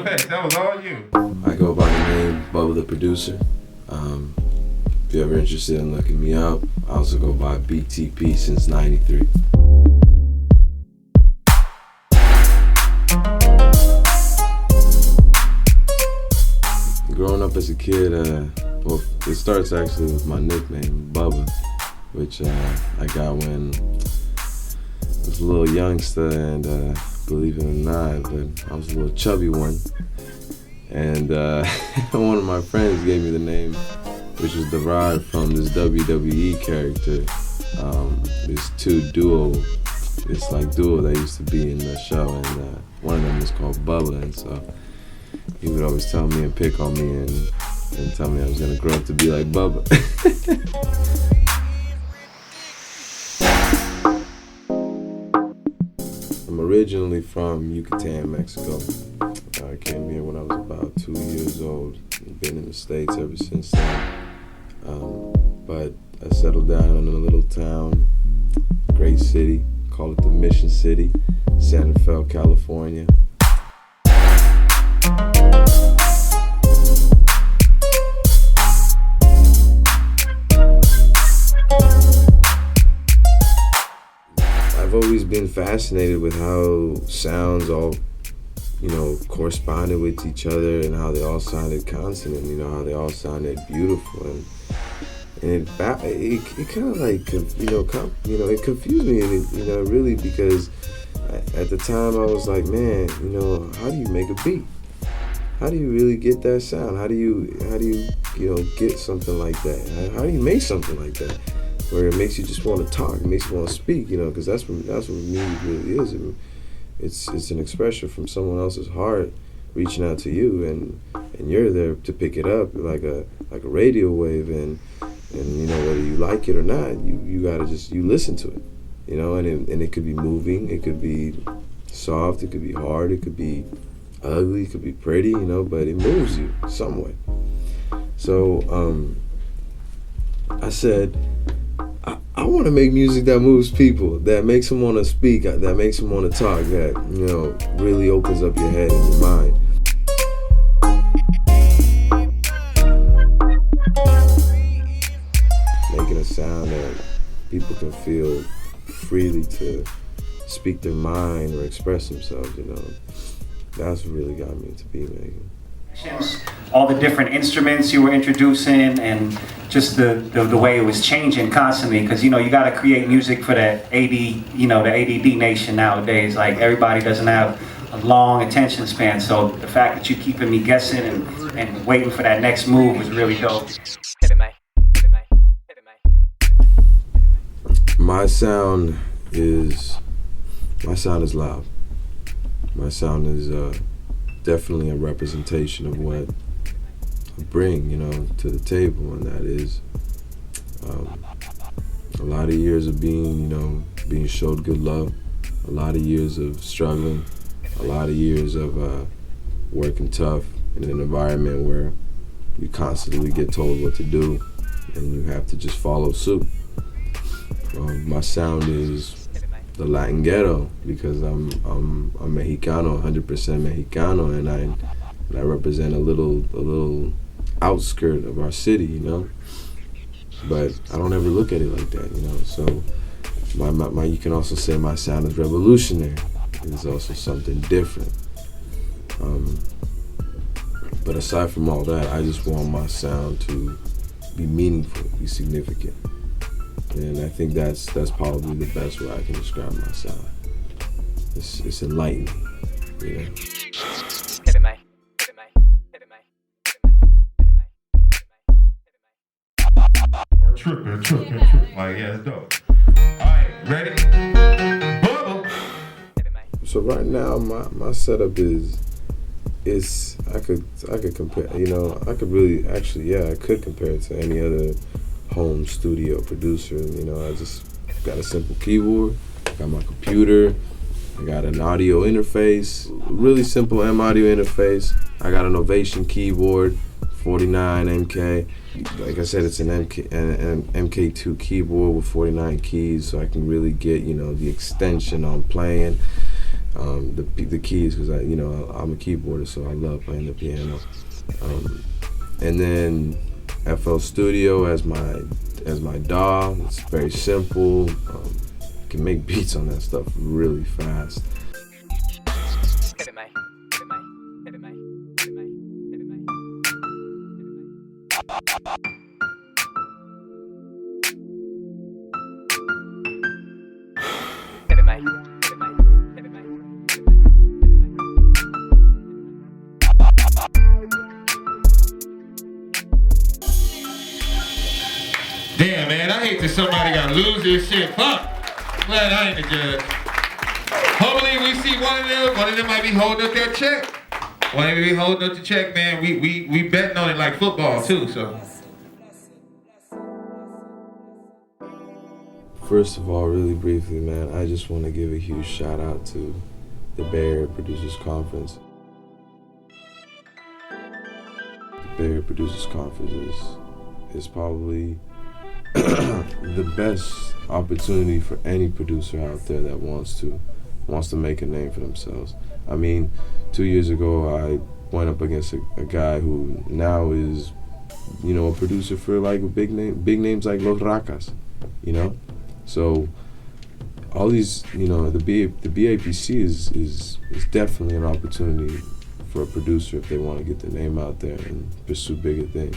effects. That was all you. I go by the name Bubba the producer. If you're ever interested in looking me up, I also go by BTP since '93. Growing up as a kid, well, it starts actually with my nickname, Bubba, which I got when I was a little youngster, and believe it or not, but I was a little chubby one. And one of my friends gave me the name, which was derived from this WWE character, this duo that used to be in the show, and one of them was called Bubba, and so he would always tell me and pick on me and tell me I was gonna grow up to be like Bubba. I'm originally from Yucatan, Mexico. I came here when I was about 2 years old. I've been in the States ever since then. But I settled down in a little town, great city, call it the Mission City, Santa Fe, California. I've always been fascinated with how sounds all, corresponded with each other, and how they all sounded consonant, how they all sounded beautiful, and it kind of like, it confused me, really, because at the time I was like, man, how do you make a beat? How do you really get that sound? How do you get something like that? How do you make something like that, where it makes you just want to talk, it makes you want to speak, because that's what music really is. It's an expression from someone else's heart reaching out to you, and you're there to pick it up like a radio wave, and whether you like it or not, you gotta just listen to it, and it could be moving, it could be soft, it could be hard, it could be ugly, it could be pretty, but it moves you some way. So I said, I want to make music that moves people, that makes them want to speak, that makes them want to talk, that, really opens up your head and your mind. Making a sound that people can feel freely to speak their mind or express themselves, That's what really got me to beat making. All the different instruments you were introducing, and just the way it was changing constantly, because you got to create music for the the ADD nation nowadays. Like, everybody doesn't have a long attention span, so the fact that you keeping me guessing and waiting for that next move was really dope. My sound is loud. My sound is definitely a representation of what I bring, to the table, and that is a lot of years of being showed good love, a lot of years of struggling, a lot of years of working tough in an environment where you constantly get told what to do, and you have to just follow suit. My sound is the Latin ghetto, because I'm Mexicano, 100% Mexicano, and I represent a little outskirt of our city, But I don't ever look at it like that, So my you can also say my sound is revolutionary. It's also something different. But aside from all that, I just want my sound to be meaningful, be significant. And I think that's probably the best way I can describe my sound. It's enlightening, Tripping. Like, yeah, it's dope. Alright, ready? Bubba! So right now my setup is I could compare, I could really, actually, I could compare it to any other home studio producer. I just got a simple keyboard, got my computer, I got an audio interface, really simple audio interface. I got an Ovation keyboard, 49 MK. Like I said, it's an MK2 keyboard with 49 keys, so I can really get, the extension on playing. the keys, because I'm a keyboarder, so I love playing the piano. And then FL Studio as my DAW. It's very simple. Can make beats on that stuff really fast. Damn, man, I hate that somebody gotta lose their shit. Fuck. Glad I ain't the judge. Hopefully we see one of them might be holding up that check. One of them be holding up the check, man. We betting on it like football too, so. First of all, really briefly, man, I just want to give a huge shout out to the Bay Area Producers Conference. The Bay Area Producers Conference is probably the best opportunity for any producer out there that wants to make a name for themselves. I mean, 2 years ago, I went up against a guy who now is, a producer for like big names like Los Racas, So all these, the BAPC is definitely an opportunity for a producer if they want to get their name out there and pursue bigger things.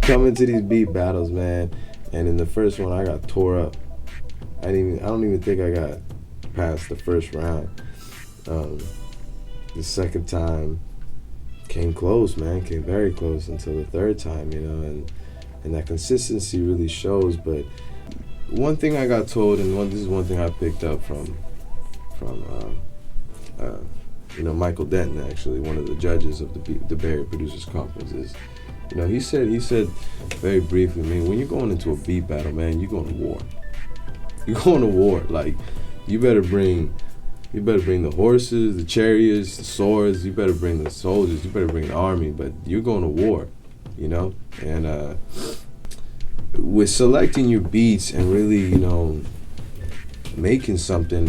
Coming to these beat battles, man, and in the first one I got tore up. I don't even think I got past the first round. The second time came close, man, came very close until the third time, and that consistency really shows. But one thing I got told, and this is one thing I picked up from Michael Denton, actually, one of the judges of the Bay Area Producers Conference, is, he said very briefly, man, when you're going into a beat battle, man, you're going to war. You're going to war. Like, you better bring the horses, the chariots, the swords. You better bring the soldiers. You better bring the army. But you're going to war, And with selecting your beats and really, making something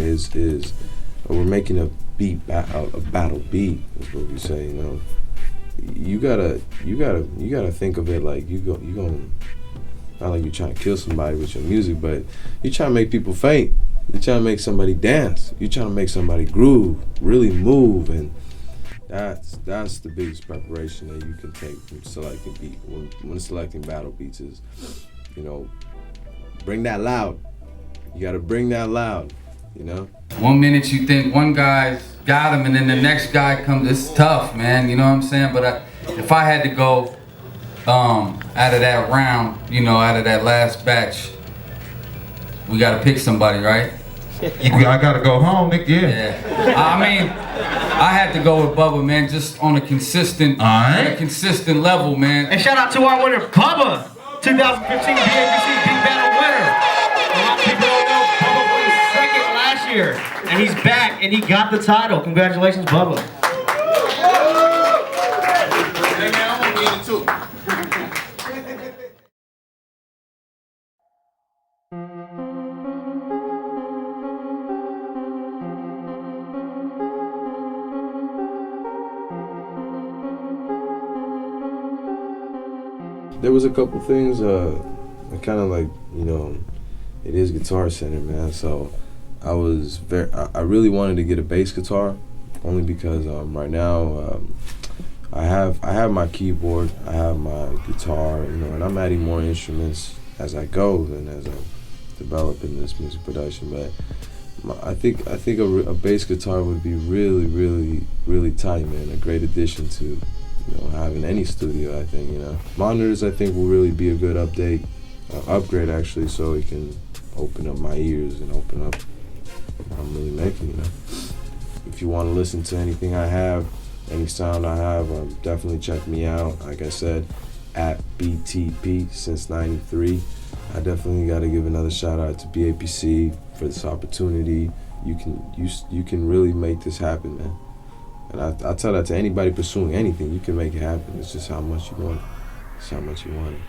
we're making a battle beat is what we say. You gotta think of it like you going, not like you're trying to kill somebody with your music, but you're trying to make people faint. You're trying to make somebody dance. You're trying to make somebody groove, really move, and that's the biggest preparation that you can take from selecting beat. When selecting battle beats is, bring that loud. You gotta bring that loud, 1 minute you think one guy's got him, and then the next guy comes. It's tough, man. You know what I'm saying? But if I had to go out of that round, out of that last batch, we gotta pick somebody, right? I gotta go home, Nick. Yeah. I mean, I had to go with Bubba, man, just on a consistent level, man. And shout out to our winner, Bubba, 2015 BAPC Big Battle winner. A lot of people don't know Bubba was second last year, and he's back, and he got the title. Congratulations, Bubba. Hey man, I'm gonna get it too. There was a couple things, I kind of like, it is guitar centered, man. So I really wanted to get a bass guitar, only because right now I have my keyboard, I have my guitar, and I'm adding more instruments as I go and as I'm developing this music production. But I think a bass guitar would be really, really, really tight, man. A great addition to having any studio, I think, Monitors, I think, will really be a good upgrade, actually, so it can open up my ears and open up what I'm really making, If you want to listen to anything I have, any sound I have, definitely check me out. Like I said, at BTP since '93. I definitely got to give another shout out to BAPC for this opportunity. You can really make this happen, man. And I tell that to anybody pursuing anything, you can make it happen. It's just how much you want it. That's how much he wanted.